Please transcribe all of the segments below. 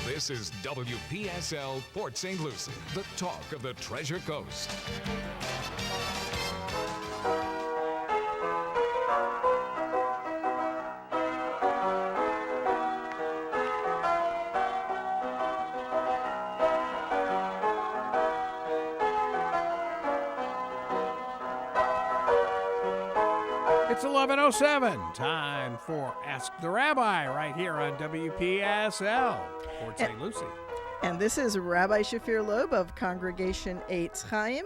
This is WPSL Port St. Lucie, the talk of the Treasure Coast. It's 11:07. Time for Ask the Rabbi right here on WPSL, Port St. Lucie. And this is Rabbi Shafir Lobb of Congregation Eitz Chayim,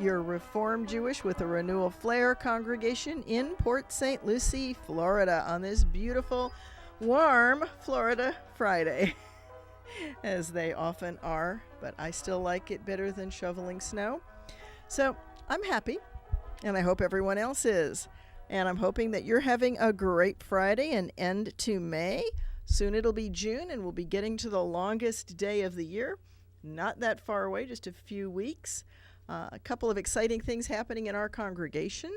your Reformed Jewish with a renewal flair congregation in Port St. Lucie, Florida, on this beautiful, warm Florida Friday, as they often are, but I still like it better than shoveling snow. So I'm happy, and I hope everyone else is. And I'm hoping that you're having a great Friday and end to May. Soon it'll be June, and we'll be getting to the longest day of the year. Not that far away, just a few weeks. A couple of exciting things happening in our congregation.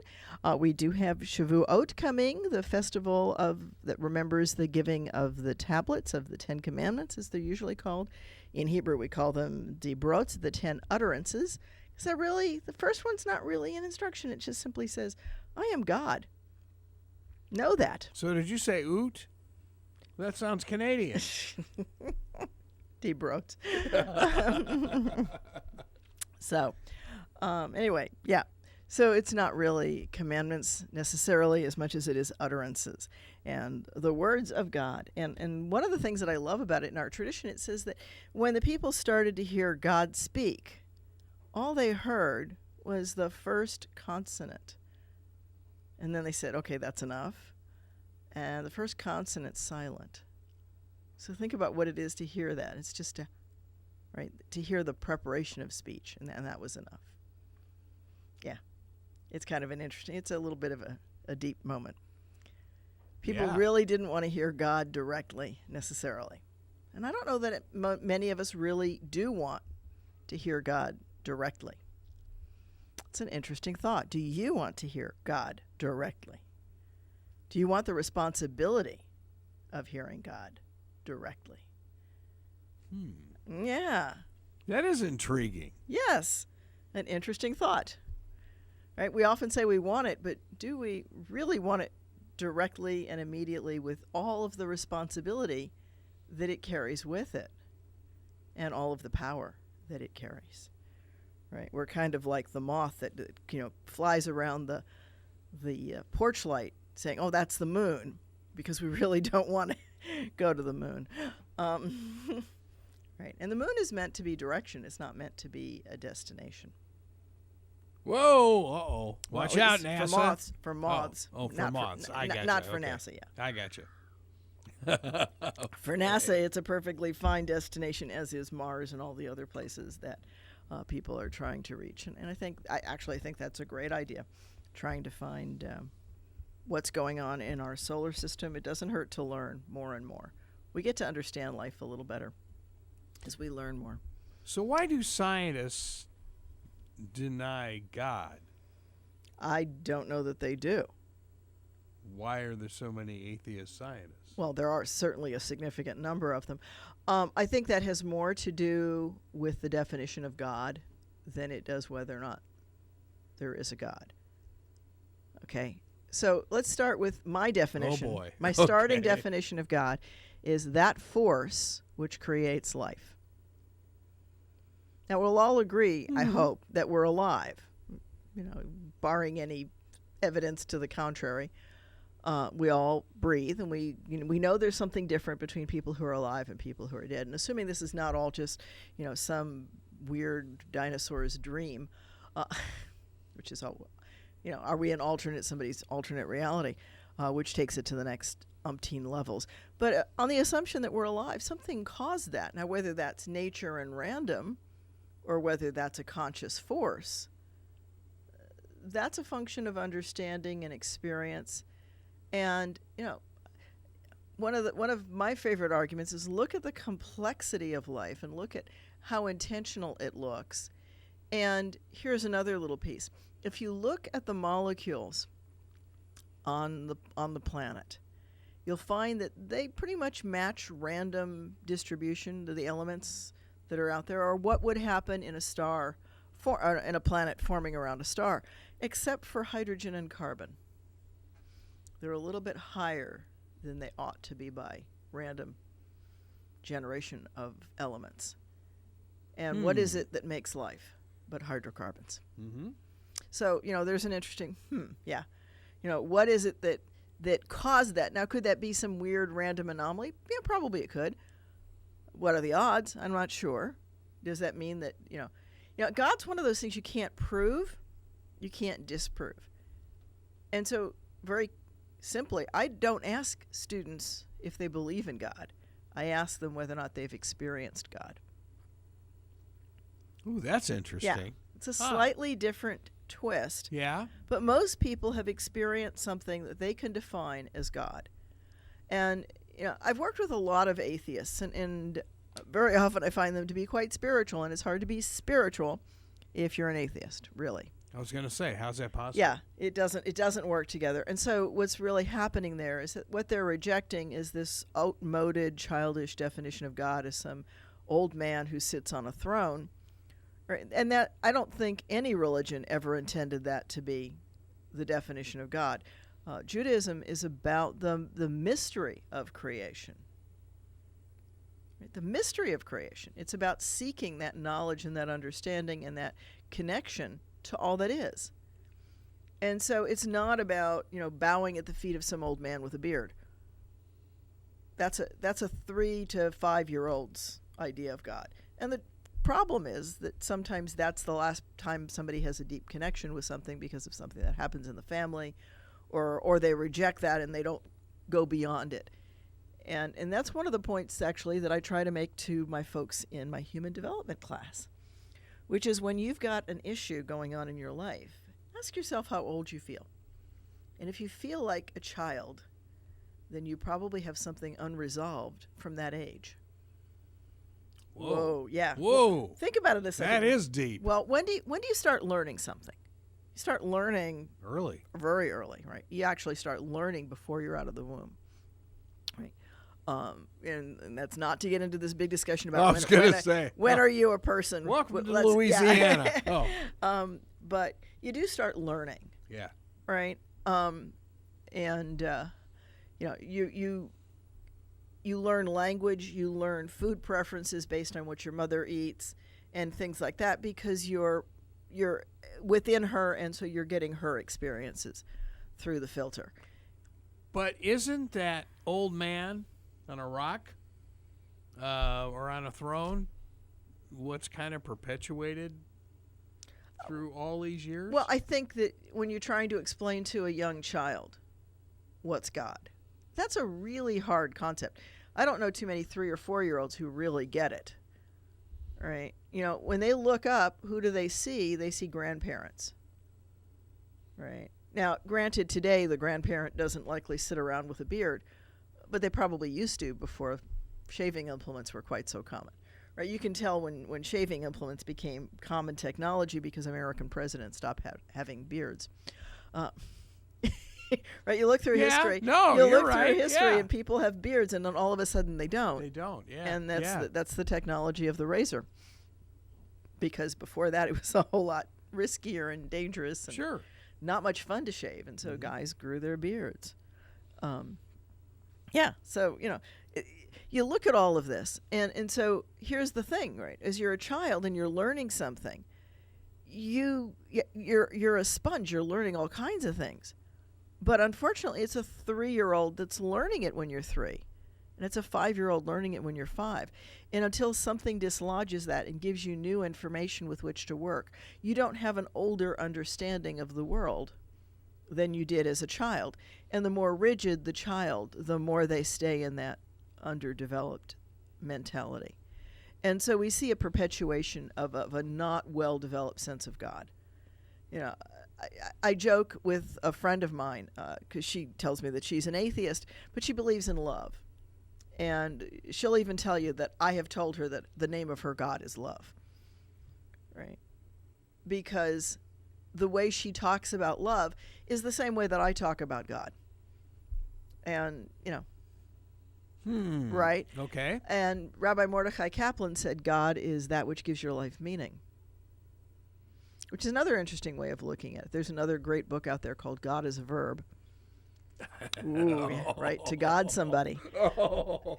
We do have Shavuot coming, the festival that remembers the giving of the tablets of the Ten Commandments, as they're usually called. In Hebrew, we call them dibrot, the 10 utterances. So really, the first one's not really an instruction. It just simply says, I am God. Know that. So did you say oot? That sounds Canadian. Debrot. Anyway, yeah. So it's not really commandments necessarily as much as it is utterances and the words of God. And one of the things that I love about it in our tradition, it says that when the people started to hear God speak, all they heard was the first consonant. And then they said, okay, that's enough. And the first consonant's silent. So think about what it is to hear that. It's just to hear the preparation of speech. And that was enough. Yeah. It's kind of it's a little bit of a deep moment. People really didn't want to hear God directly, necessarily. And I don't know that many of us really do want to hear God directly. It's an interesting thought. Do you want to hear God directly? Do you want the responsibility of hearing God directly? Yeah. That is intriguing. Yes. An interesting thought. Right? We often say we want it, but do we really want it directly and immediately with all of the responsibility that it carries with it and all of the power that it carries? Right, we're kind of like the moth that flies around the porch light, saying, "Oh, that's the moon," because we really don't want to go to the moon. Right, and the moon is meant to be direction; it's not meant to be a destination. Whoa! Uh-oh! Watch out, NASA! For moths. Oh, for moths. I got you. Not for NASA. Yeah, I got you. For NASA, it's a perfectly fine destination, as is Mars and all the other places that people are trying to reach. And I actually think that's a great idea, trying to find what's going on in our solar system. It doesn't hurt to learn more and more. We get to understand life a little better as we learn more. So why do scientists deny God? I don't know that they do. Why are there so many atheist scientists? Well, there are certainly a significant number of them. I think that has more to do with the definition of God than it does whether or not there is a God. Okay, so let's start with my definition. Oh boy. My starting definition of God is that force which creates life. Now, we'll all agree, I hope, that we're alive, barring any evidence to the contrary. We all breathe, and we know there's something different between people who are alive and people who are dead. And assuming this is not all just, some weird dinosaur's dream, which is all, are we somebody's alternate reality, which takes it to the next umpteen levels. But on the assumption that we're alive, something caused that. Now, whether that's nature and random, or whether that's a conscious force, that's a function of understanding and experience. And one of my favorite arguments is look at the complexity of life and look at how intentional it looks. And here's another little piece. If you look at the molecules on the planet, you'll find that they pretty much match random distribution to the elements that are out there, or what would happen in a star, or in a planet forming around a star, except for hydrogen and carbon. They're a little bit higher than they ought to be by random generation of elements. And what is it that makes life but hydrocarbons? Mm-hmm. So, there's an interesting, what is it that caused that? Now, could that be some weird random anomaly? Yeah, probably it could. What are the odds? I'm not sure. Does that mean that, God's one of those things you can't prove, you can't disprove. And so, very simply, I don't ask students if they believe in God. I ask them whether or not they've experienced God. Ooh, that's interesting. Yeah, it's a slightly different twist. Yeah. But most people have experienced something that they can define as God. And, I've worked with a lot of atheists, and very often I find them to be quite spiritual, and it's hard to be spiritual if you're an atheist, really. I was going to say, how's that possible? Yeah, it doesn't work together. And so what's really happening there is that what they're rejecting is this outmoded, childish definition of God as some old man who sits on a throne. Right? And that, I don't think any religion ever intended that to be the definition of God. Judaism is about the mystery of creation. Right? The mystery of creation. It's about seeking that knowledge and that understanding and that connection to all that is. And so it's not about, bowing at the feet of some old man with a beard. That's a 3 to 5 year old's idea of God. And the problem is that sometimes that's the last time somebody has a deep connection with something because of something that happens in the family, or they reject that and they don't go beyond it. And that's one of the points actually that I try to make to my folks in my human development class, which is when you've got an issue going on in your life, ask yourself how old you feel. And if you feel like a child, then you probably have something unresolved from that age. Whoa, yeah. Whoa. Well, think about it a second. That is deep. Well, when do you start learning something? You start learning early. Very early, right? You actually start learning before you're out of the womb. Right. And that's not to get into this big discussion about when are you a person? Welcome to Louisiana. Yeah. But you do start learning. Yeah. Right. You learn language, you learn food preferences based on what your mother eats and things like that because you're within her, and so you're getting her experiences through the filter. But isn't that old man on a rock or on a throne what's kind of perpetuated through all these years? Well, I think that when you're trying to explain to a young child what's God, that's a really hard concept. I don't know too many 3 or 4 year olds who really get it. Right? When they look up, who do they see? They see grandparents. Right? Now, granted, today the grandparent doesn't likely sit around with a beard, but they probably used to before shaving implements were quite so common. Right? You can tell when shaving implements became common technology because American presidents stopped having beards. Right? You look through history. No, you you're look right. through history, Yeah. and people have beards, and then all of a sudden they don't. They don't. Yeah. And that's the technology of the razor. Because before that, it was a whole lot riskier and dangerous, and sure, not much fun to shave, and so guys grew their beards. So you look at all of this, and so here's the thing, right? As you're a child and you're learning something, you're a sponge. You're learning all kinds of things. But unfortunately, it's a 3-year-old that's learning it when you're 3. And it's a 5-year-old learning it when you're 5. And until something dislodges that and gives you new information with which to work, you don't have an older understanding of the world than you did as a child. And the more rigid the child, the more they stay in that underdeveloped mentality. And so we see a perpetuation of a not well-developed sense of God. I joke with a friend of mine because she tells me that she's an atheist, but she believes in love. And she'll even tell you that I have told her that the name of her God is love. Right? Because the way she talks about love is the same way that I talk about God. And, right? Okay. And Rabbi Mordechai Kaplan said, God is that which gives your life meaning, which is another interesting way of looking at it. There's another great book out there called God is a Verb. Ooh, yeah, right, to God somebody.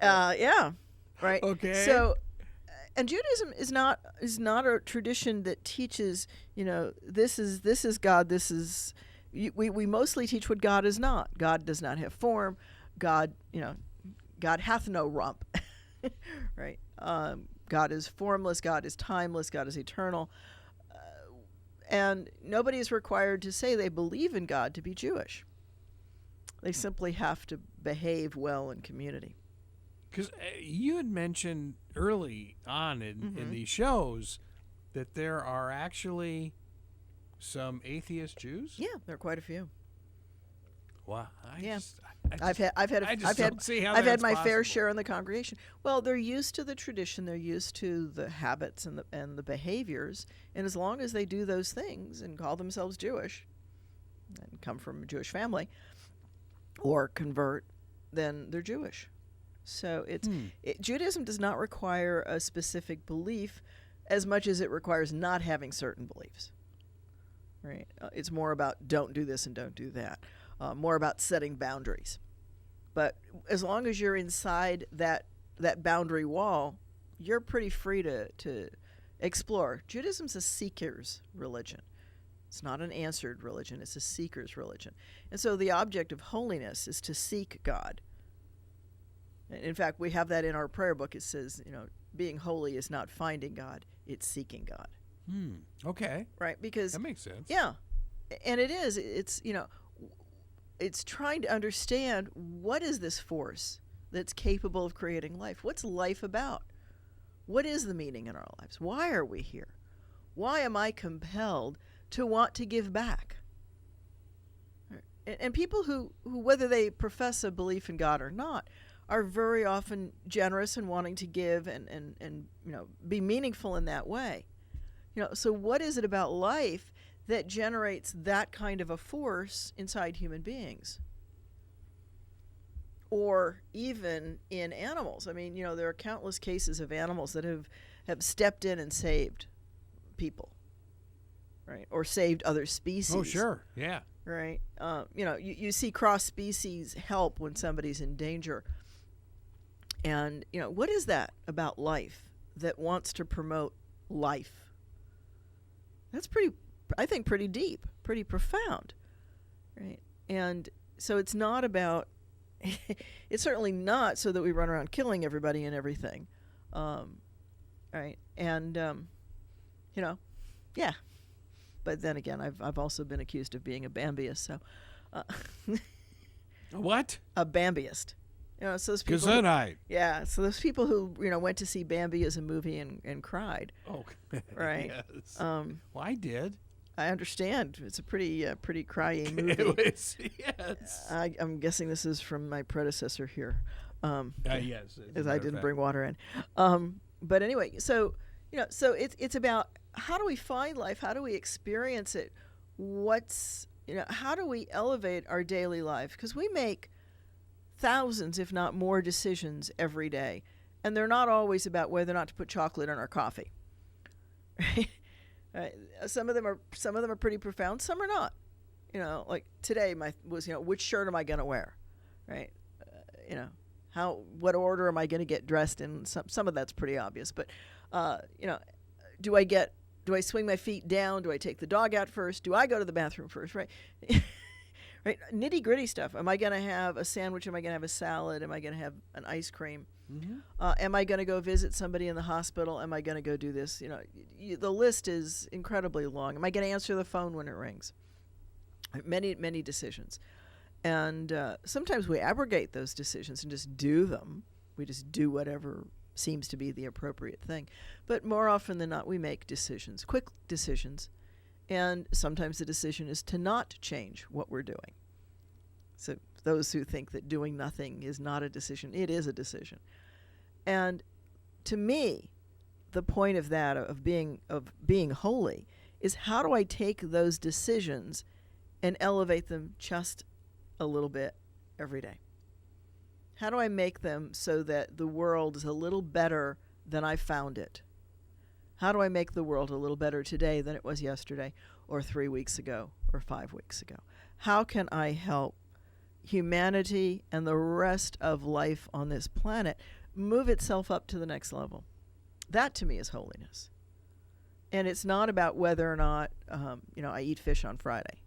Yeah, right. Okay. So, and Judaism is not a tradition that teaches, this is God, this is, we mostly teach what God is not. God does not have form. God hath no rump, right? God is formless. God is timeless. God is eternal. And nobody is required to say they believe in God to be Jewish. They simply have to behave well in community. Because you had mentioned early on in these shows that there are actually some atheist Jews. Yeah, there are quite a few. Wow. I've had my fair share in the congregation. Well, they're used to the tradition, they're used to the habits and the behaviors, and as long as they do those things and call themselves Jewish and come from a Jewish family or convert, then they're Jewish. So Judaism does not require a specific belief as much as it requires not having certain beliefs. Right? It's more about don't do this and don't do that. More about setting boundaries. But as long as you're inside that boundary wall, you're pretty free to explore. Judaism's a seeker's religion. It's not an answered religion. It's a seeker's religion. And so the object of holiness is to seek God. In fact, we have that in our prayer book. It says, being holy is not finding God, it's seeking God. Okay. Right? Because that makes sense. Yeah. And it is. It's trying to understand what is this force that's capable of creating life? What's life about? What is the meaning in our lives? Why are we here? Why am I compelled to want to give back? And people who whether they profess a belief in God or not, are very often generous and wanting to give and be meaningful in that way. So what is it about life that generates that kind of a force inside human beings? Or even in animals. I mean, there are countless cases of animals that have stepped in and saved people, right? Or saved other species. Oh, sure. Yeah. Right? You see cross-species help when somebody's in danger. And, what is that about life that wants to promote life? That's pretty deep, pretty profound, right? And so it's not about, it's certainly not so that we run around killing everybody and everything, right? And, yeah. But then again, I've also been accused of being a Bambiist, so. What? A Bambiist. So those people. Gesundheit. Yeah, so those people who went to see Bambi as a movie and cried. Oh, right. Yes. Well, I did. I understand. It's a pretty crying movie. It was, yes. I'm guessing this is from my predecessor here. Yes. As I didn't bring water in. But anyway, so it's about how do we find life? How do we experience it? How do we elevate our daily life? Because we make thousands, if not more, decisions every day, and they're not always about whether or not to put chocolate in our coffee. Right? Some of them are pretty profound. Some are not. Like today, which shirt am I going to wear? Right? What order am I going to get dressed in? Some of that's pretty obvious, but do I swing my feet down? Do I take the dog out first? Do I go to the bathroom first? Right? Right, nitty gritty stuff. Am I going to have a sandwich? Am I going to have a salad? Am I going to have an ice cream? Mm-hmm. Am I going to go visit somebody in the hospital? Am I going to go do this? The list is incredibly long. Am I going to answer the phone when it rings? Many, many decisions. And sometimes we abrogate those decisions and just do them. We just do whatever seems to be the appropriate thing. But more often than not, we make decisions, quick decisions. And sometimes the decision is to not change what we're doing. So those who think that doing nothing is not a decision, it is a decision. And to me, the point of that, of being holy, is how do I take those decisions and elevate them just a little bit every day? How do I make them so that the world is a little better than I found it? How do I make the world a little better today than it was yesterday or 3 weeks ago or 5 weeks ago? How can I help humanity and the rest of life on this planet move itself up to the next level? That to me is holiness. And it's not about whether or not, I eat fish on Friday,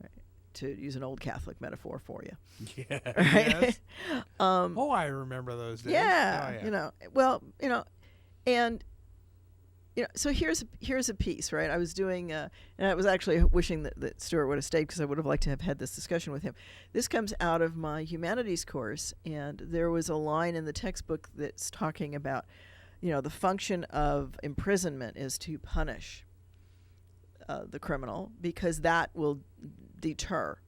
right? To use an old Catholic metaphor for you. Yeah. Right? Yes. I remember those days. Yeah. Oh, yeah. And so here's a piece, right? I was doing, and I was actually wishing that Stuart would have stayed because I would have liked to have had this discussion with him. This comes out of my humanities course, and there was a line in the textbook that's talking about, the function of imprisonment is to punish the criminal because that will deter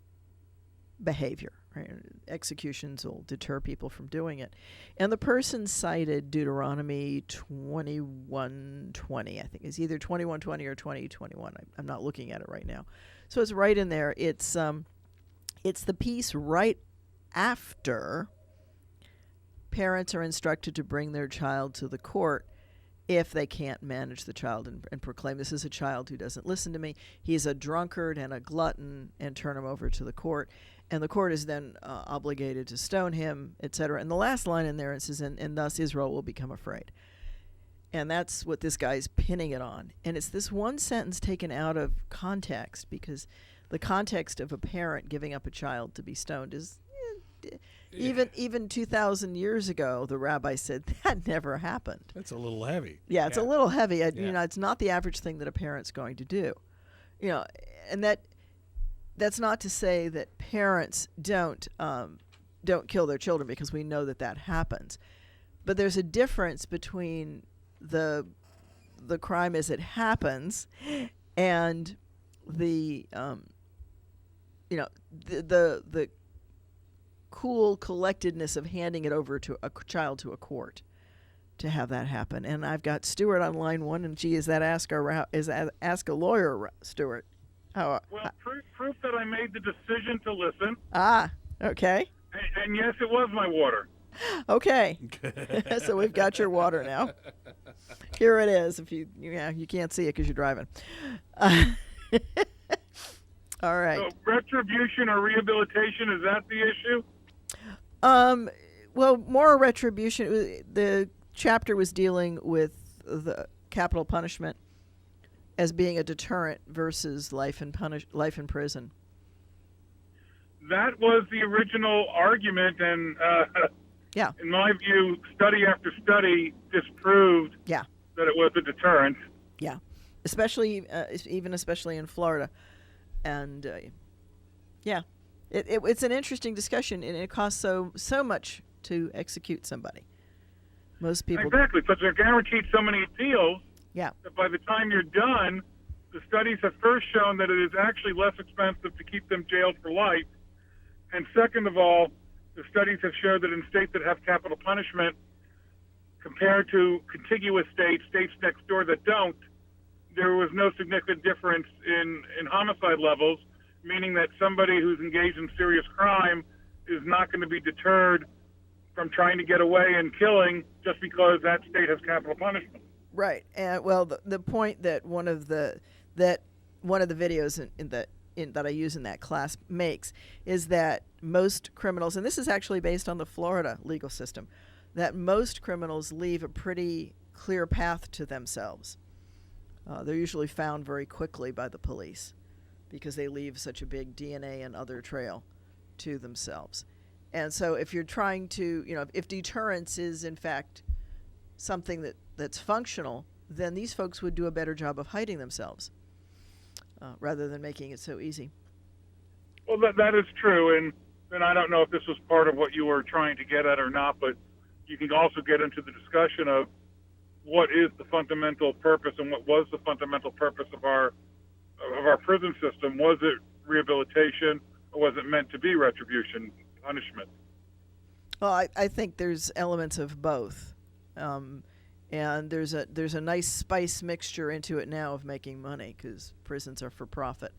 behavior. Right? Executions will deter people from doing it. And the person cited Deuteronomy 21:20, I think. It's either 21:20 or 20:21. I'm not looking at it right now. So it's right in there. It's the piece right after parents are instructed to bring their child to the court if they can't manage the child and proclaim, this is a child who doesn't listen to me. He's a drunkard and a glutton, and turn him over to the court. And the court is then obligated to stone him, etc. And the last line in there, it says, and thus Israel will become afraid. And that's what this guy's pinning it on. And it's this one sentence taken out of context, because the context of a parent giving up a child to be stoned is, even 2,000 years ago, the rabbi said that never happened. That's a little heavy. Yeah, it's a little heavy. It's not the average thing that a parent's going to do. And that's not to say that parents don't kill their children, because we know that happens. But there's a difference between the crime as it happens and the cool collectedness of handing it over to a child to a court to have that happen. And I've got Stuart on line one, and is that ask a lawyer, Stuart? Proof that I made the decision to listen. Okay. And yes, it was my water. Okay. So we've got your water now. Here it is. If you can't see it because you're driving. All right. So retribution or rehabilitation, is that the issue? Well, more retribution. The chapter was dealing with the capital punishment as being a deterrent versus life in prison. That was the original argument, and in my view, study after study disproved that it was a deterrent. Yeah, especially in Florida, and it's an interesting discussion, and it costs so much to execute somebody. Most people exactly, because they're guaranteed so many appeals. Yeah. That by the time you're done, the studies have first shown that it is actually less expensive to keep them jailed for life. And second of all, the studies have shown that in states that have capital punishment, compared to contiguous states next door that don't, there was no significant difference in homicide levels, meaning that somebody who's engaged in serious crime is not going to be deterred from trying to get away and killing just because that state has capital punishment. Right. And the point that one of the videos that I use in that class makes is that most criminals, and this is actually based on the Florida legal system, that most criminals leave a pretty clear path to themselves. They're usually found very quickly by the police because they leave such a big DNA and other trail to themselves. And so if you're trying to, if deterrence is in fact something that's functional, then these folks would do a better job of hiding themselves rather than making it so easy. Well, that is true, and I don't know if this was part of what you were trying to get at or not, but you can also get into the discussion of what is the fundamental purpose and what was the fundamental purpose of our prison system. Was it rehabilitation, or was it meant to be retribution, punishment? Well, I think there's elements of both. And there's a nice spice mixture into it now of making money because prisons are for profit.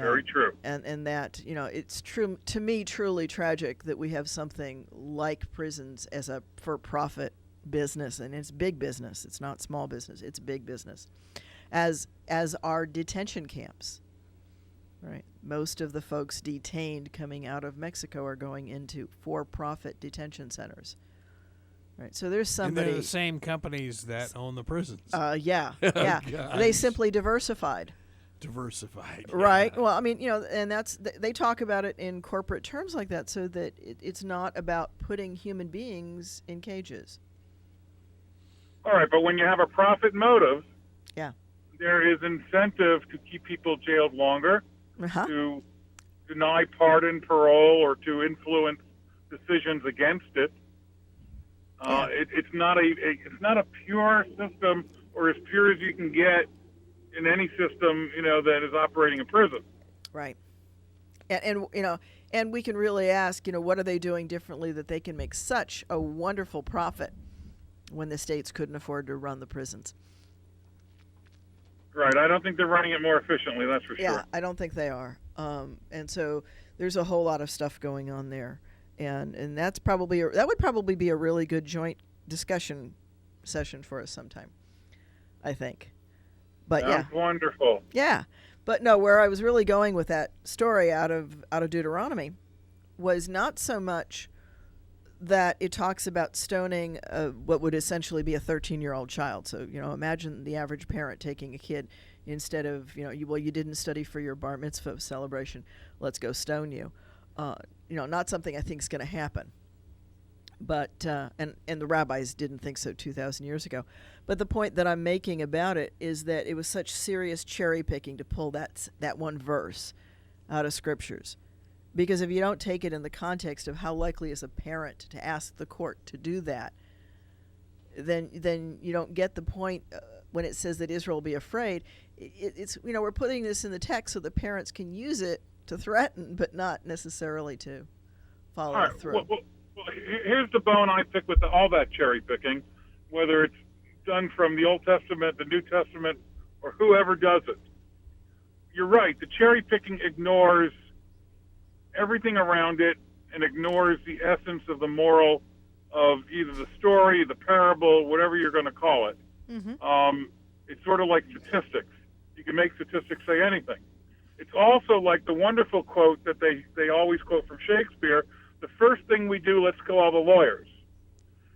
Very true. And that, it's true to me, truly tragic that we have something like prisons as a for-profit business, and it's big business. It's not small business. It's big business. As are detention camps, right? Most of the folks detained coming out of Mexico are going into for-profit detention centers, right? So there's somebody. And they're the same companies that own the prisons. Yeah. Gosh. They simply diversified. Diversified. Right. Yeah. Well, I mean, and that's they talk about it in corporate terms like that, so that it's not about putting human beings in cages. All right, but when you have a profit motive, Yeah. there is incentive to keep people jailed longer, Uh-huh. to deny pardon, parole, or to influence decisions against it. It's not a pure system, or as pure as you can get in any system, that is operating a prison. Right. And we can really ask, what are they doing differently that they can make such a wonderful profit when the states couldn't afford to run the prisons? Right. I don't think they're running it more efficiently. That's for Yeah, sure. I don't think they are. And so there's a whole lot of stuff going on there, and that would probably be a really good joint discussion session for us sometime, I think. But Sounds wonderful. yeah. But no, where I was really going with that story out of Deuteronomy was not so much that it talks about stoning what would essentially be a 13-year-old child. So, imagine the average parent taking a kid instead of, you didn't study for your bar mitzvah celebration, let's go stone you. Not something I think is going to happen. But, and the rabbis didn't think so 2,000 years ago. But the point that I'm making about it is that it was such serious cherry picking to pull that one verse out of scriptures. Because if you don't take it in the context of how likely is a parent to ask the court to do that, then you don't get the point when it says that Israel will be afraid. It's we're putting this in the text so the parents can use it to threaten, but not necessarily to follow All right. through. Well, here's the bone I pick with all that cherry picking, whether it's done from the Old Testament, the New Testament, or whoever does it. You're right. The cherry picking ignores everything around it and ignores the essence of the moral of either the story, the parable, whatever you're going to call it. Mm-hmm. It's sort of like statistics. You can make statistics say anything. It's also like the wonderful quote that they always quote from Shakespeare, the first thing we do, let's kill all the lawyers.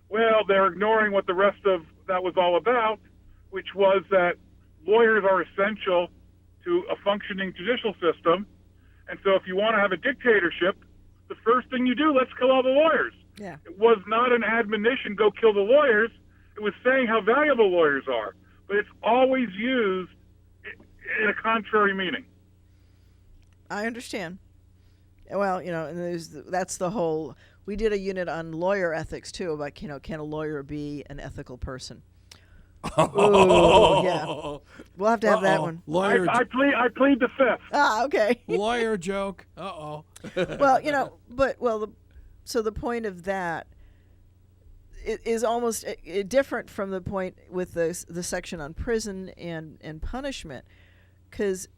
Well, they're ignoring what the rest of that was all about, which was that lawyers are essential to a functioning judicial system. And so if you want to have a dictatorship, the first thing you do, let's kill all the lawyers. Yeah. It was not an admonition, go kill the lawyers. It was saying how valuable lawyers are. But it's always used in a contrary meaning. I understand. Well, and that's the whole. We did a unit on lawyer ethics too, about can a lawyer be an ethical person? Oh, yeah. We'll have to have that one. Lawyer, I plead the fifth. Ah, okay. lawyer joke. Well, so the point of that is almost different from the point with the section on prison and punishment, because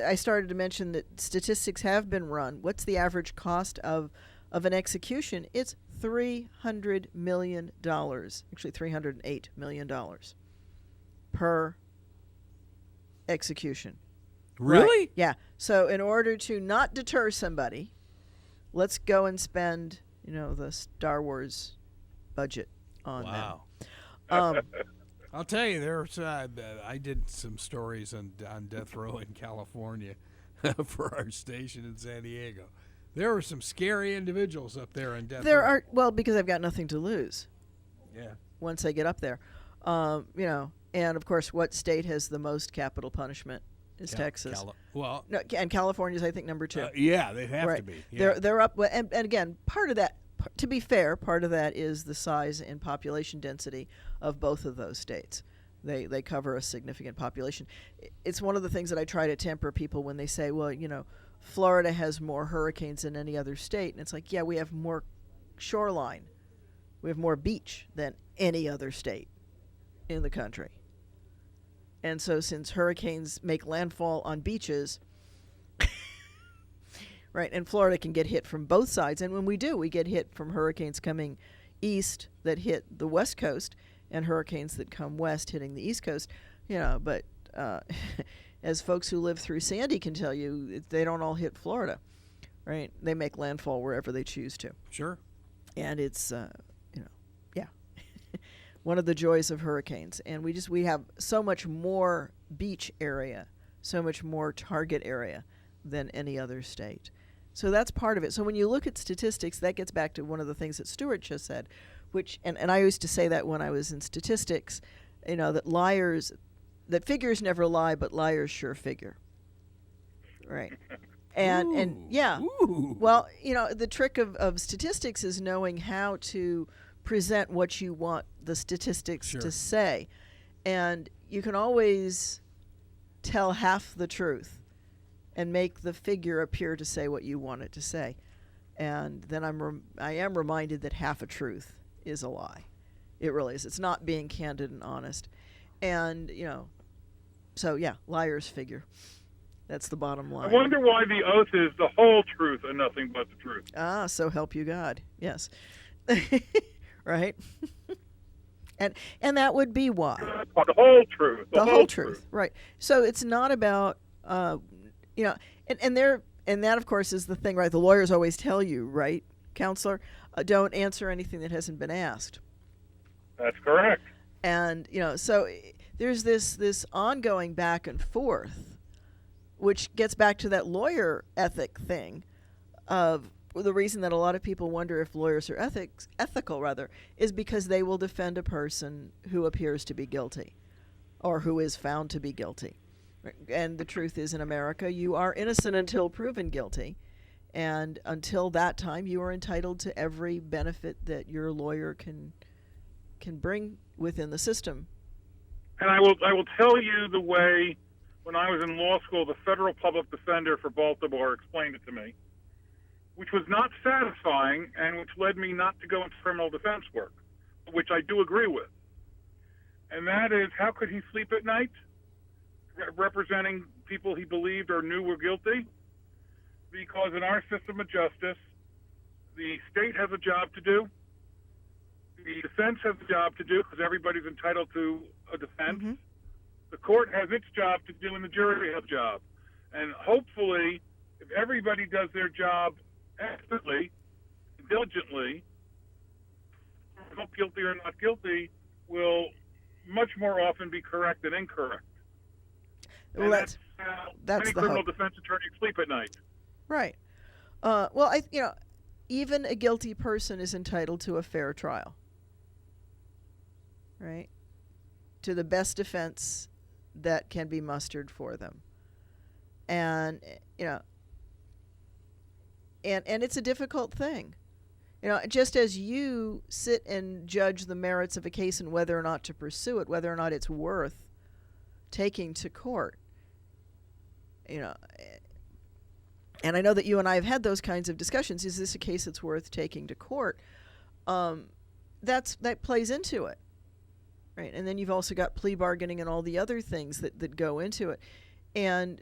I started to mention that statistics have been run. What's the average cost of an execution? It's $300 million. Actually, $308 million per execution. Really? Right. Yeah. So in order to not deter somebody, let's go and spend, the Star Wars budget on Wow. them. I'll tell you, I did some stories on death row in California for our station in San Diego. There were some scary individuals up there on death row. Because I've got nothing to lose. Yeah. Once I get up there, and of course, what state has the most capital punishment is Texas. Well, No, and California's I think number 2. yeah, they have right. to be. Yeah. They're up, and again, part of that. To be fair, part of that is the size and population density of both of those states. They cover a significant population. It's one of the things that I try to temper people when they say, well, Florida has more hurricanes than any other state. And it's like, yeah, we have more shoreline. We have more beach than any other state in the country. And so since hurricanes make landfall on beaches, right? And Florida can get hit from both sides. And when we do, we get hit from hurricanes coming east that hit the west coast and hurricanes that come west hitting the east coast. But as folks who live through Sandy can tell you, they don't all hit Florida, right? They make landfall wherever they choose to. Sure. And it's, yeah, one of the joys of hurricanes. And we have so much more beach area, so much more target area than any other state. So that's part of it. So when you look at statistics, that gets back to one of the things that Stuart just said, which, and I used to say that when I was in statistics, that figures never lie, but liars sure figure. Right. And yeah. Ooh. Well, the trick of statistics is knowing how to present what you want the statistics Sure. to say. And you can always tell half the truth and make the figure appear to say what you want it to say. And then I am reminded that half a truth is a lie. It really is. It's not being candid and honest. And, so yeah, liars figure. That's the bottom line. I wonder why the oath is the whole truth and nothing but the truth. Ah, so help you God. Yes. Right? And that would be why. The whole truth. The whole truth. Right. So it's not about and that of course is the thing, right? The lawyers always tell you, right, counselor, don't answer anything that hasn't been asked. That's correct. And so there's this ongoing back and forth, which gets back to that lawyer ethic thing of the reason that a lot of people wonder if lawyers are ethical is because they will defend a person who appears to be guilty or who is found to be guilty. And the truth is, in America, you are innocent until proven guilty. And until that time, you are entitled to every benefit that your lawyer can bring within the system. And I will tell you the way, when I was in law school, the federal public defender for Baltimore explained it to me, which was not satisfying and which led me not to go into criminal defense work, which I do agree with. And that is, how could he sleep at night representing people he believed or knew were guilty? Because in our system of justice, the state has a job to do, the defense has a job to do because everybody's entitled to a defense. Mm-hmm. The court has its job to do, and the jury has a job. And hopefully, if everybody does their job expertly, diligently, not guilty or not guilty, will much more often be correct than incorrect. Well, that's many the criminal hope. defense attorneys sleep at night. Right. Even a guilty person is entitled to a fair trial. Right? To the best defense that can be mustered for them. And, and it's a difficult thing. Just as you sit and judge the merits of a case and whether or not to pursue it, whether or not it's worth taking to court. And I know that you and I have had those kinds of discussions. Is this a case that's worth taking to court? That plays into it, right? And then you've also got plea bargaining and all the other things that go into it. And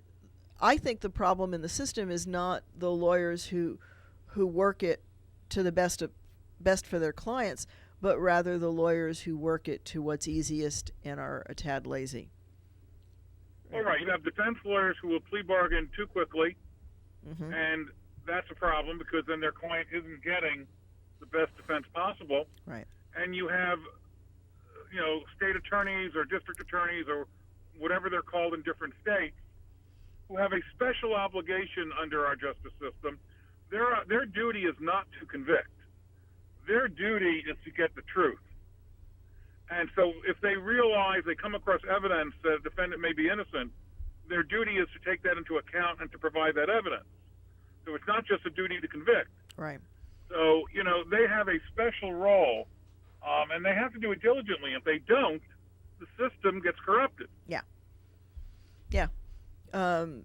I think the problem in the system is not the lawyers who work it to the best for their clients, but rather the lawyers who work it to what's easiest and are a tad lazy. All right, you have defense lawyers who will plea bargain too quickly, Mm-hmm. and that's a problem because then their client isn't getting the best defense possible. Right. And you have, state attorneys or district attorneys or whatever they're called in different states who have a special obligation under our justice system. Their duty is not to convict. Their duty is to get the truth. And so if they realize they come across evidence that a defendant may be innocent, their duty is to take that into account and to provide that evidence. So it's not just a duty to convict. Right. So, they have a special role, and they have to do it diligently. If they don't, the system gets corrupted. Yeah. And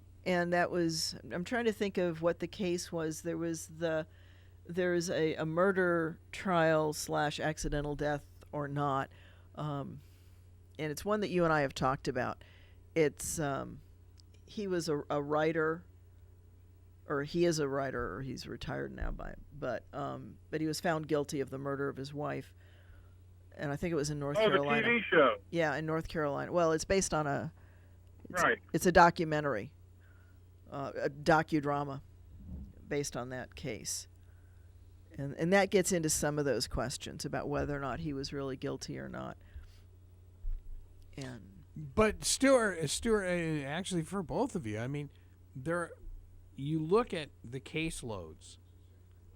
that was, I'm trying to think of what the case was. There's a murder trial / accidental death or not. And it's one that you and I have talked about. It's, he was a writer or he is a writer, or he's retired now, but he was found guilty of the murder of his wife, and I think it was in North Carolina. Oh, the TV show. Yeah, in North Carolina. Well, it's based on Right. It's a documentary, a docudrama based on that case. And that gets into some of those questions about whether or not he was really guilty or not. But Stuart, actually for both of you, I mean, you look at the caseloads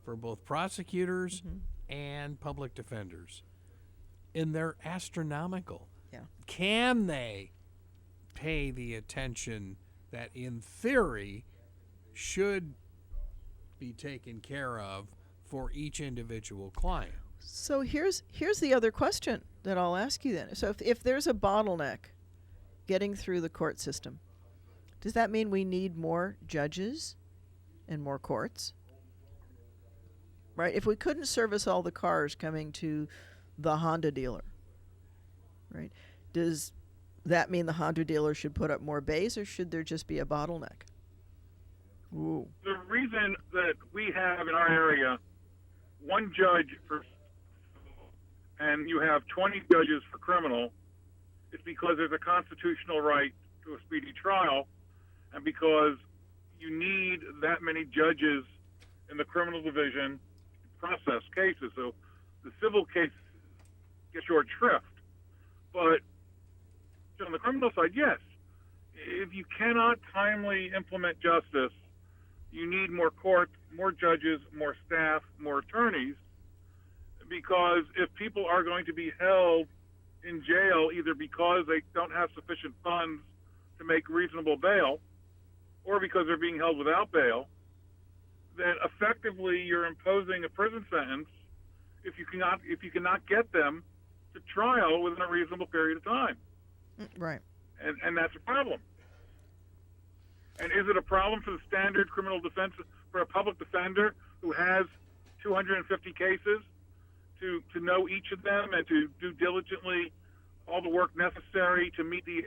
for both prosecutors and public defenders, and they're astronomical. Yeah. Can they pay the attention that in theory should be taken care of for each individual client? So here's the other question that I'll ask you then. So if there's a bottleneck getting through the court system, does that mean we need more judges and more courts? Right? If we couldn't service all the cars coming to the Honda dealer, right? Does that mean the Honda dealer should put up more bays, or should there just be a bottleneck? Ooh. The reason that we have in our area one judge for, and you have 20 judges for criminal, is because there's a constitutional right to a speedy trial, and because you need that many judges in the criminal division to process cases. So the civil case gets short shrift. But on the criminal side, yes, if you cannot timely implement justice, you need more courts, more judges, more staff, more attorneys, because if people are going to be held in jail either because they don't have sufficient funds to make reasonable bail or because they're being held without bail, then effectively you're imposing a prison sentence if you cannot get them to trial within a reasonable period of time. Right. And that's a problem. And is it a problem for the standard criminal defense, for a public defender who has 250 cases, to know each of them and to do diligently all the work necessary to meet the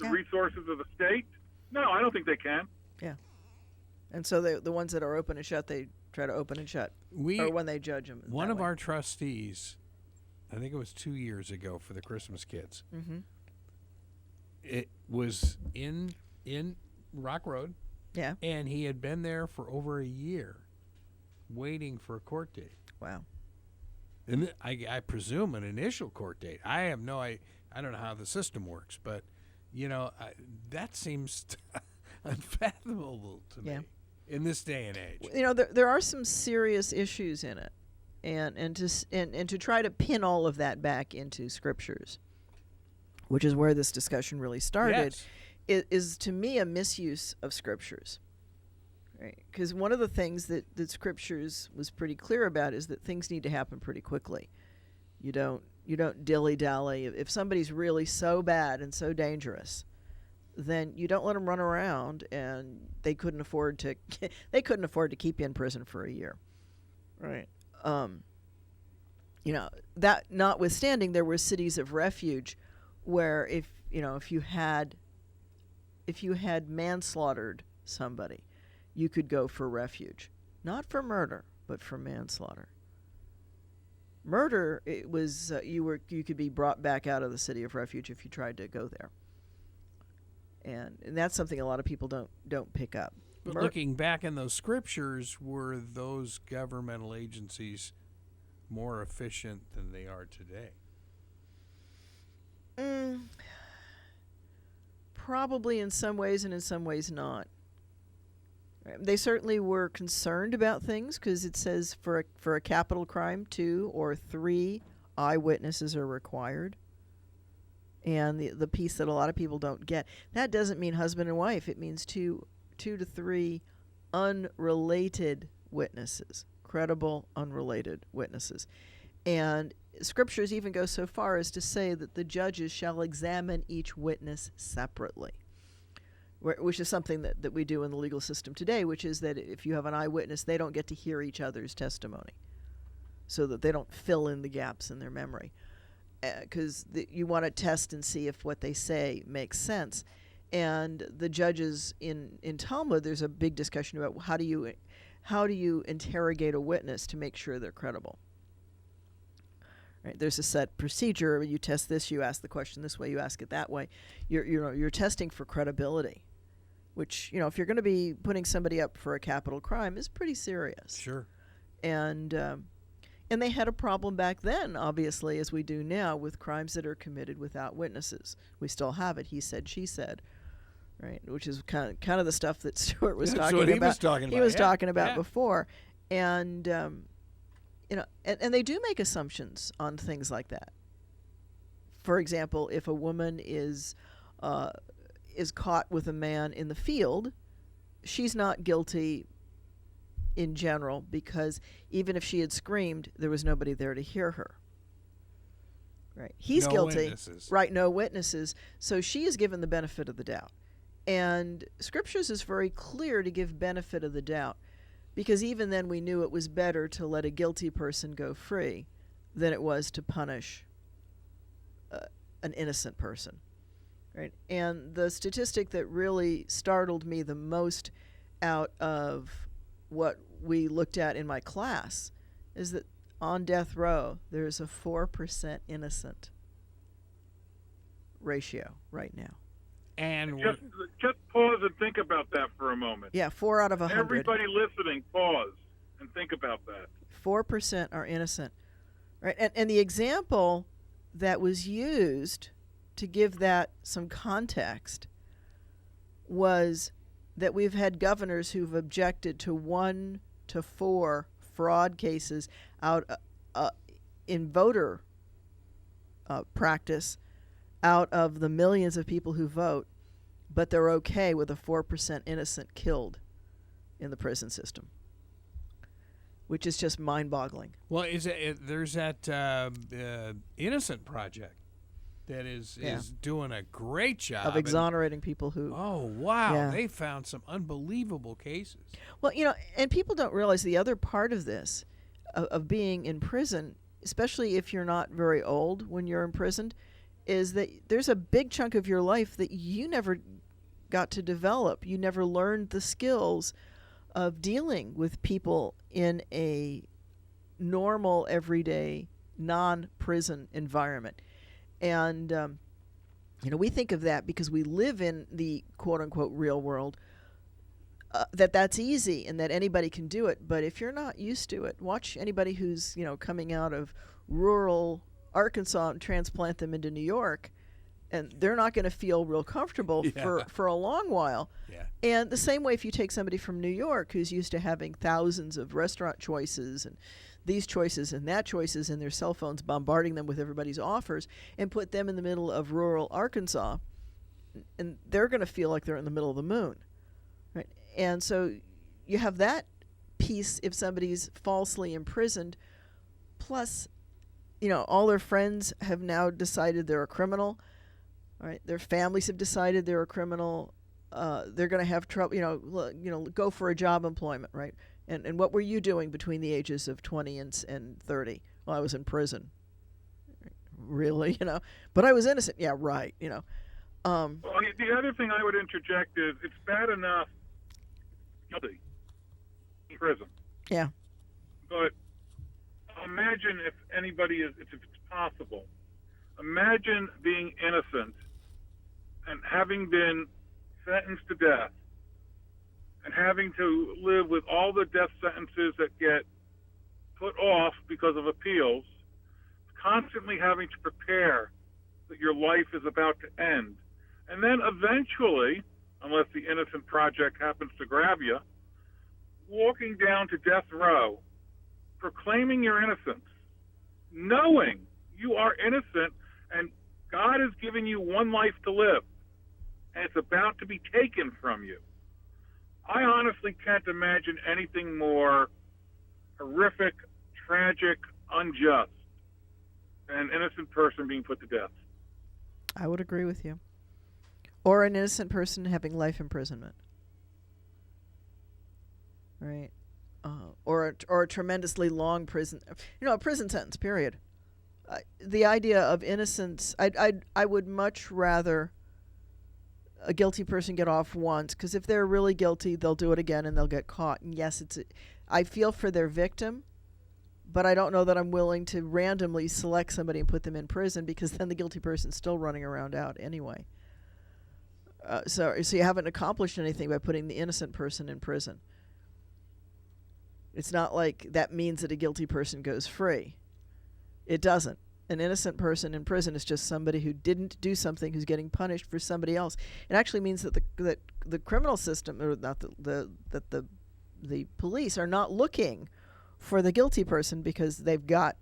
resources of the state? No, I don't think they can. Yeah. And so the ones that are open and shut, they try to open and shut. Or when they judge them. One of our trustees, I think it was 2 years ago for the Christmas Kids, it was in Rock Road. Yeah. And he had been there for over a year waiting for a court date. Wow. And I presume an initial court date. I don't know how the system works, but, that seems unfathomable to me in this day and age. There are some serious issues in it. And to try to pin all of that back into scriptures, which is where this discussion really started, is to me a misuse of scriptures. Right? Because one of the things that scriptures was pretty clear about is that things need to happen pretty quickly. You don't dilly-dally. If somebody's really so bad and so dangerous, then you don't let them run around, and they couldn't afford to keep you in prison for a year. Right. That notwithstanding, there were cities of refuge where if you had manslaughtered somebody, you could go for refuge, not for murder, but for manslaughter. Murder, it was you could be brought back out of the city of refuge if you tried to go there, and that's something a lot of people don't pick up. But looking back in those scriptures, were those governmental agencies more efficient than they are today? Probably in some ways, and in some ways not. They certainly were concerned about things, because it says for a capital crime, 2 or 3 eyewitnesses are required. And the piece that a lot of people don't get, that doesn't mean husband and wife. It means 2 to 3 unrelated witnesses, credible unrelated witnesses. And scriptures even go so far as to say that the judges shall examine each witness separately, which is something that we do in the legal system today, which is that if you have an eyewitness, they don't get to hear each other's testimony so that they don't fill in the gaps in their memory, because you want to test and see if what they say makes sense. And the judges in Talmud, there's a big discussion about how do you interrogate a witness to make sure they're credible. Right? There's a set procedure. You test this, you ask the question this way, you ask it that way. You're testing for credibility, which, if you're going to be putting somebody up for a capital crime, is pretty serious. Sure. And they had a problem back then, obviously, as we do now, with crimes that are committed without witnesses. We still have it. He said, she said, right? Which is kind of the stuff that Stuart was talking about. He was talking about before, and and they do make assumptions on things like that. For example, if a woman is caught with a man in the field, she's not guilty in general, because even if she had screamed, there was nobody there to hear her. Right? He's guilty. Witnesses. Right, no witnesses. So she is given the benefit of the doubt. And Scriptures is very clear to give benefit of the doubt, because even then we knew it was better to let a guilty person go free than it was to punish an innocent person. Right? And the statistic that really startled me the most out of what we looked at in my class is that on death row, there's a 4% innocent ratio right now. And just pause and think about that for a moment. Yeah, 4 out of 100. Everybody listening, pause and think about that. 4% are innocent. Right? And the example that was used to give that some context was that we've had governors who've objected to 1 to 4 fraud cases out in voter practice out of the millions of people who vote, but they're okay with a 4% innocent killed in the prison system, which is just mind-boggling. Well, there's that Innocent Project that is doing a great job of exonerating people who... Oh, wow. Yeah. They found some unbelievable cases. Well, and people don't realize the other part of this, of being in prison, especially if you're not very old when you're imprisoned, is that there's a big chunk of your life that you never got to develop. You never learned the skills of dealing with people in a normal, everyday, non-prison environment. And, we think of that because we live in the quote-unquote real world, that's easy and that anybody can do it. But if you're not used to it, watch anybody who's, coming out of rural Arkansas and transplant them into New York, and they're not going to feel real comfortable for a long while. Yeah. And the same way if you take somebody from New York who's used to having thousands of restaurant choices and these choices and that choices and their cell phones bombarding them with everybody's offers, and put them in the middle of rural Arkansas, and they're going to feel like they're in the middle of the moon. Right? And so you have that piece if somebody's falsely imprisoned, plus all their friends have now decided they're a criminal. Right? Their families have decided they're a criminal. They're going to have trouble, go for a job employment, right? And what were you doing between the ages of 20 and 30? Well, I was in prison. Really, but I was innocent. Yeah, right, Well, the other thing I would interject is it's bad enough guilty in prison. Yeah. But imagine if it's possible, imagine being innocent and having been sentenced to death and having to live with all the death sentences that get put off because of appeals, constantly having to prepare that your life is about to end. And then eventually, unless the Innocent Project happens to grab you, walking down to death row, proclaiming your innocence, knowing you are innocent and God has given you one life to live, and it's about to be taken from you. I honestly can't imagine anything more horrific, tragic, unjust than an innocent person being put to death. I would agree with you. Or an innocent person having life imprisonment. Right? Or a tremendously long prison, a prison sentence, period. The idea of innocence, I would much rather a guilty person get off once, because if they're really guilty, they'll do it again and they'll get caught. And yes, I feel for their victim, but I don't know that I'm willing to randomly select somebody and put them in prison, because then the guilty person's still running around out anyway. So you haven't accomplished anything by putting the innocent person in prison. It's not like that means that a guilty person goes free. It doesn't. An innocent person in prison is just somebody who didn't do something, who's getting punished for somebody else. It actually means that the criminal system, or not that the police are not looking for the guilty person, because they've got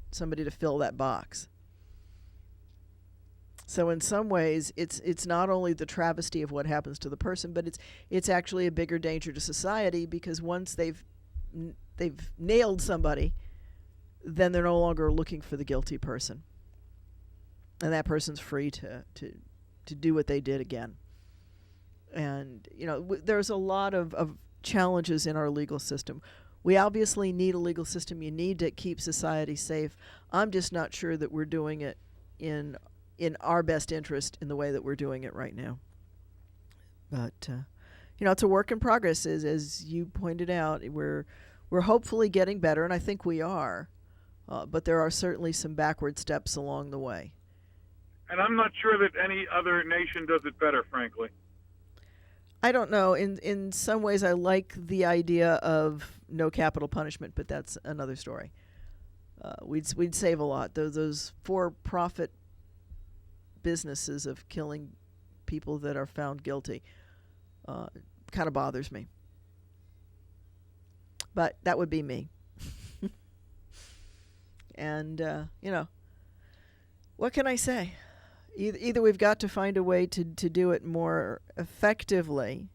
somebody to fill that box. So in some ways, it's not only the travesty of what happens to the person, but it's actually a bigger danger to society, because once they've nailed somebody, then they're no longer looking for the guilty person, and that person's free to do what they did again. And there's a lot of challenges in our legal system. We obviously need a legal system. You need to keep society safe. I'm just not sure that we're doing it in our best interest in the way that we're doing it right now. But it's a work in progress. As you pointed out, we're hopefully getting better, and I think we are. But there are certainly some backward steps along the way. And I'm not sure that any other nation does it better, frankly. I don't know. In some ways, I like the idea of no capital punishment, but that's another story. We'd save a lot. Those for-profit businesses of killing people that are found guilty kind of bothers me. But that would be me. And, what can I say? Either we've got to find a way to do it more effectively,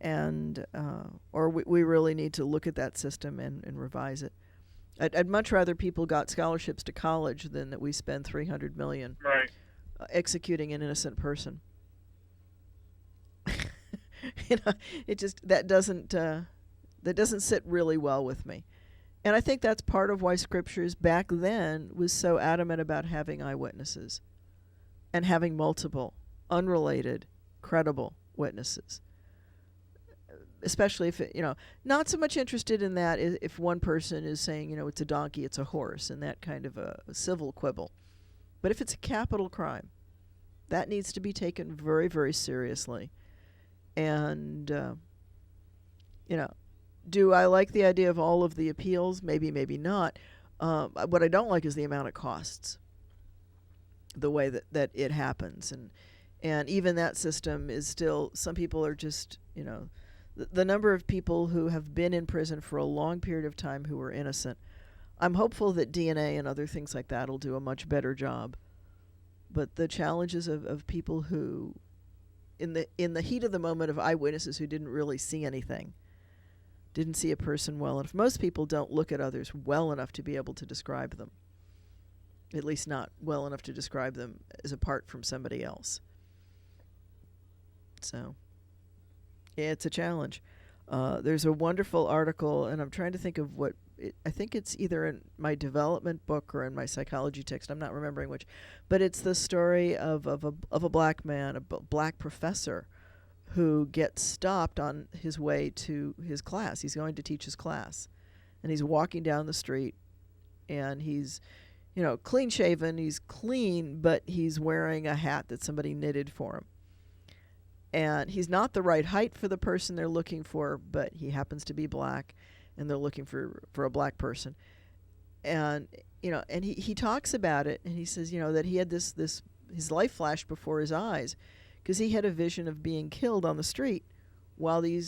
and or we really need to look at that system and revise it. I'd much rather people got scholarships to college than that we spend $300 million executing an innocent person. It just that doesn't sit really well with me. And I think that's part of why scriptures back then was so adamant about having eyewitnesses and having multiple, unrelated, credible witnesses. Especially if not so much interested in that if one person is saying, it's a donkey, it's a horse, and that kind of a civil quibble. But if it's a capital crime, that needs to be taken very, very seriously. And, do I like the idea of all of the appeals? Maybe, maybe not. What I don't like is the amount it costs, the way that it happens. And even that system is still, some people are just, the number of people who have been in prison for a long period of time who are innocent. I'm hopeful that DNA and other things like that will do a much better job. But the challenges of people who, in the heat of the moment, of eyewitnesses who didn't really see anything, didn't see a person well enough. Most people don't look at others well enough to be able to describe them. At least not well enough to describe them as apart from somebody else. So, yeah, it's a challenge. There's a wonderful article, and I'm trying to think of I think it's either in my development book or in my psychology text. I'm not remembering which. But it's the story of a black man, a black professor, who gets stopped on his way to his class. He's going to teach his class. And he's walking down the street, and he's, clean shaven. He's clean, but he's wearing a hat that somebody knitted for him. And he's not the right height for the person they're looking for, but he happens to be black, and they're looking for a black person. And, and he talks about it, and he says, that he had his life flashed before his eyes, because he had a vision of being killed on the street while he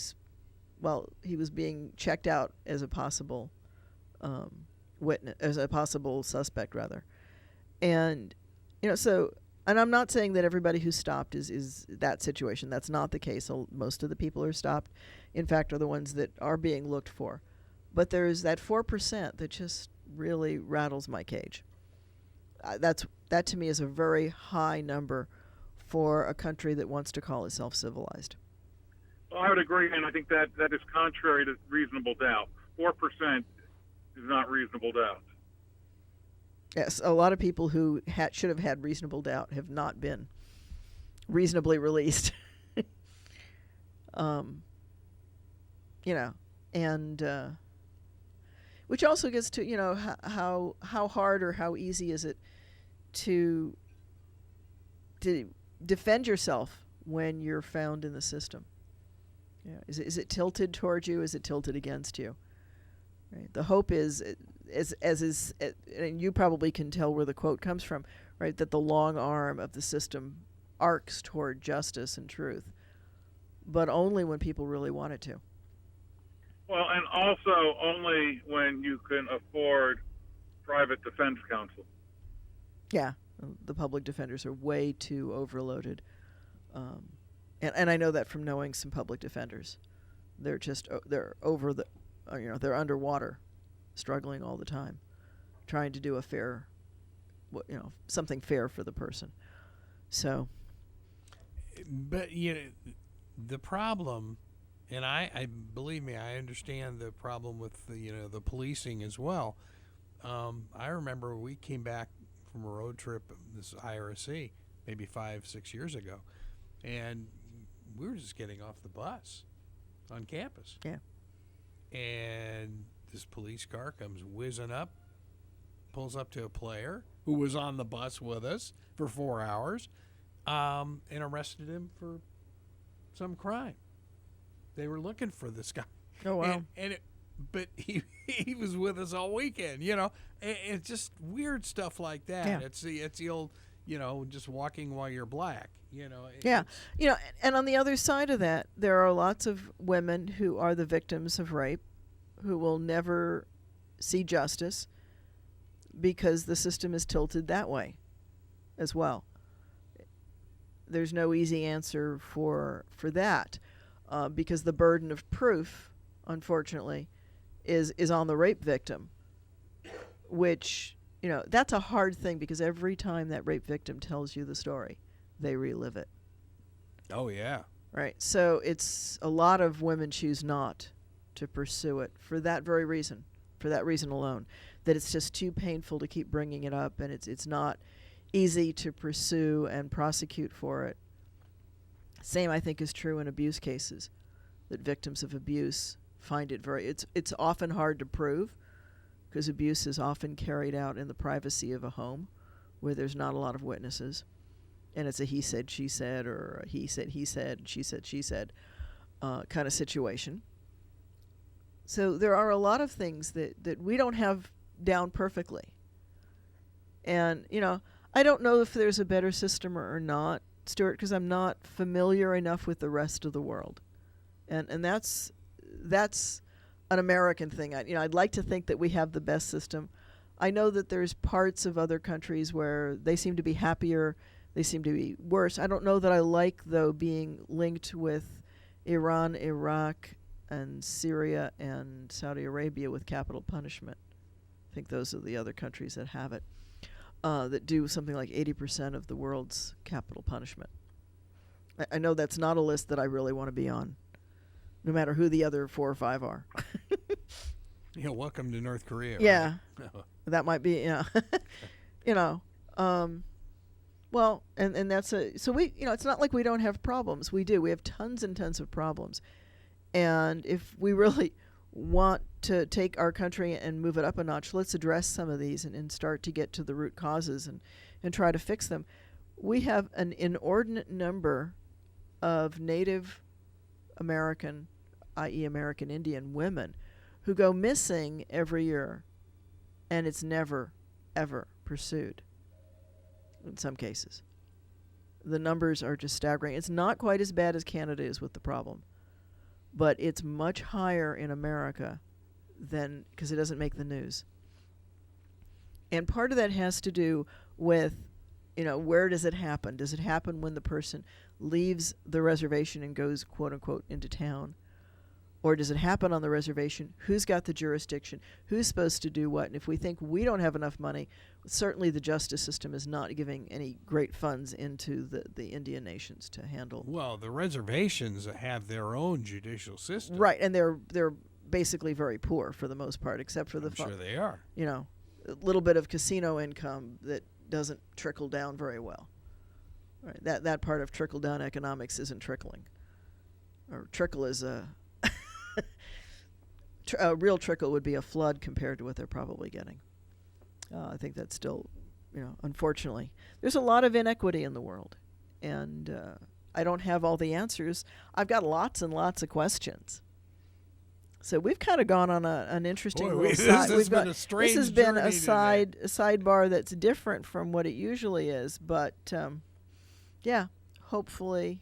was being checked out as a possible witness, as a possible suspect, rather. And, and I'm not saying that everybody who's stopped is that situation. That's not the case. Most of the people who are stopped, in fact, are the ones that are being looked for. But there's that 4% that just really rattles my cage. That to me is a very high number for a country that wants to call itself civilized. Well, I would agree, and I think that is contrary to reasonable doubt. 4% is not reasonable doubt. Yes, a lot of people who should have had reasonable doubt have not been reasonably released. And which also gets to how hard or how easy is it to defend yourself when you're found in the system. Is it tilted towards you? Is it tilted against you? Right. The hope is, and you probably can tell where the quote comes from, right? That the long arm of the system arcs toward justice and truth, but only when people really want it to. Well, and also only when you can afford private defense counsel. Yeah, the public defenders are way too overloaded, and I know that from knowing some public defenders. They're over the, they're underwater, struggling all the time, trying to do a fair, something fair for the person. So, but the problem, and I believe me, I understand the problem with the policing as well. I remember we came back from a road trip, this IRC, maybe 5-6 years ago, and we were just getting off the bus on campus. Yeah. And this police car comes whizzing up, pulls up to a player who was on the bus with us for 4 hours, and arrested him for some crime. They were looking for this guy. Oh, wow. But he was with us all weekend, and it's just weird stuff like that. Yeah. It's the old, just walking while you're black, Yeah. And on the other side of that, there are lots of women who are the victims of rape who will never see justice because the system is tilted that way as well. There's no easy answer for that because the burden of proof, unfortunately, is on the rape victim, which, that's a hard thing because every time that rape victim tells you the story, they relive it. Oh, yeah. Right. So it's a lot of women choose not to pursue it for that very reason, for that reason alone, that it's just too painful to keep bringing it up, and it's not easy to pursue and prosecute for it. Same, I think, is true in abuse cases, that victims of abuse find it it's often hard to prove because abuse is often carried out in the privacy of a home where there's not a lot of witnesses, and it's a he said, she said, or a he said, and she said kind of situation. So there are a lot of things that we don't have down perfectly. And, I don't know if there's a better system or not, Stuart, because I'm not familiar enough with the rest of the world. And that's an American thing. I'd like to think that we have the best system. I know that there's parts of other countries where they seem to be happier, they seem to be worse. I don't know that I like, though, being linked with Iran, Iraq, and Syria and Saudi Arabia with capital punishment. I think those are the other countries that have it, that do something like 80% of the world's capital punishment. I know that's not a list that I really want to be on, no matter who the other 4 or 5 are. Welcome to North Korea. Yeah, right? that might be, well, and that's so we, it's not like we don't have problems. We do. We have tons and tons of problems. And if we really want to take our country and move it up a notch, let's address some of these and start to get to the root causes and try to fix them. We have an inordinate number of Native American, i.e. American Indian women who go missing every year, and it's never, ever pursued in some cases. The numbers are just staggering. It's not quite as bad as Canada is with the problem, but it's much higher in America than, because it doesn't make the news. And part of that has to do with, where does it happen? Does it happen when the person leaves the reservation and goes, quote unquote, into town? Or does it happen on the reservation? Who's got the jurisdiction? Who's supposed to do what? And if we think we don't have enough money, certainly the justice system is not giving any great funds into the Indian nations to handle. Well, the reservations have their own judicial system. Right, and they're basically very poor for the most part, except for I'm sure they are. A little bit of casino income that doesn't trickle down very well. Right. That part of trickle-down economics isn't trickling. Or trickle is a real trickle would be a flood compared to what they're probably getting. I think that's still, unfortunately. There's a lot of inequity in the world. And I don't have all the answers. I've got lots and lots of questions. So we've kind of gone on an interesting little side. This has been a sidebar that's different from what it usually is. But, yeah, hopefully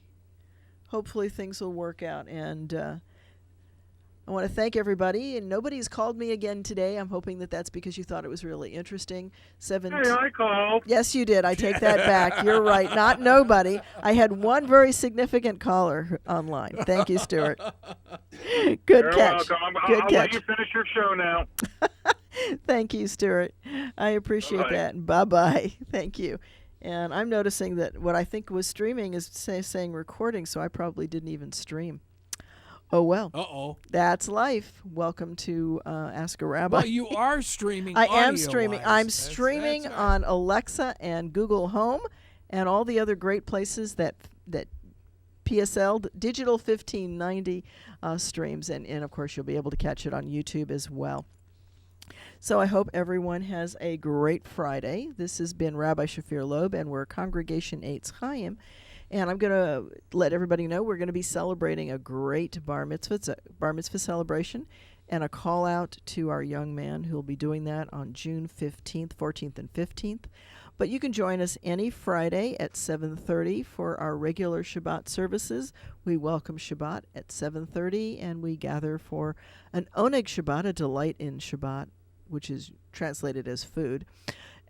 things will work out. And I want to thank everybody. And nobody's called me again today. I'm hoping that's because you thought it was really interesting. Hey, I called. Yes, you did. I take that back. You're right. Not nobody. I had one very significant caller online. Thank you, Stuart. Good You're catch. welcome. Good I'll catch. let you finish your show now. Thank you, Stuart. I appreciate Bye-bye. that. Bye-bye. Thank you. And I'm noticing that what I think was streaming is saying recording, so I probably didn't even stream. Oh, well. Uh-oh. That's life. Welcome to Ask a Rabbi. Well, you are streaming I am audio-wise. streaming. I'm streaming That's right. on Alexa and Google Home and all the other great places that PSL, Digital 1590, streams. And, of course, you'll be able to catch it on YouTube as well. So I hope everyone has a great Friday. This has been Rabbi Shafir Lobb, and we're Congregation Eitz Chayim. And I'm going to let everybody know we're going to be celebrating a great bar mitzvah celebration, and a call out to our young man who will be doing that on June 15th, 14th, and 15th. But you can join us any Friday at 7:30 for our regular Shabbat services. We welcome Shabbat at 7:30, and we gather for an Oneg Shabbat, a delight in Shabbat, which is translated as food.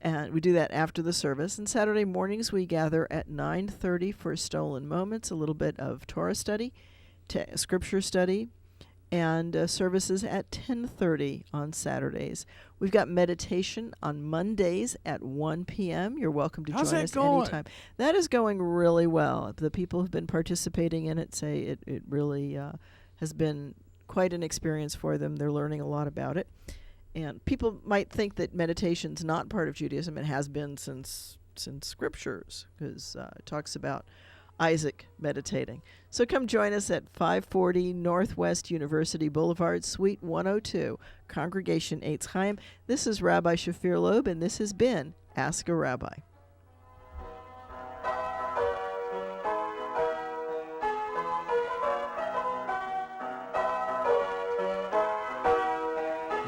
And we do that after the service. And Saturday mornings we gather at 9:30 for Stolen Moments, a little bit of Torah study, scripture study, and services at 10:30 on Saturdays. We've got meditation on Mondays at 1 p.m. You're welcome to How's join that us going? anytime. That is going really well. The people who've been participating in it say it really has been quite an experience for them. They're learning a lot about it. And people might think that meditation's not part of Judaism. It has been since scriptures, because it talks about Isaac meditating. So come join us at 540 Northwest University Boulevard, Suite 102, Congregation Eitz Chayim. This is Rabbi Shafir Lobb, and this has been Ask a Rabbi.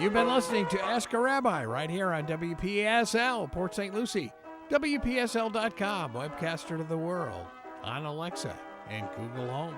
You've been listening to Ask a Rabbi right here on WPSL, Port St. Lucie, WPSL.com, webcaster to the world, on Alexa and Google Home.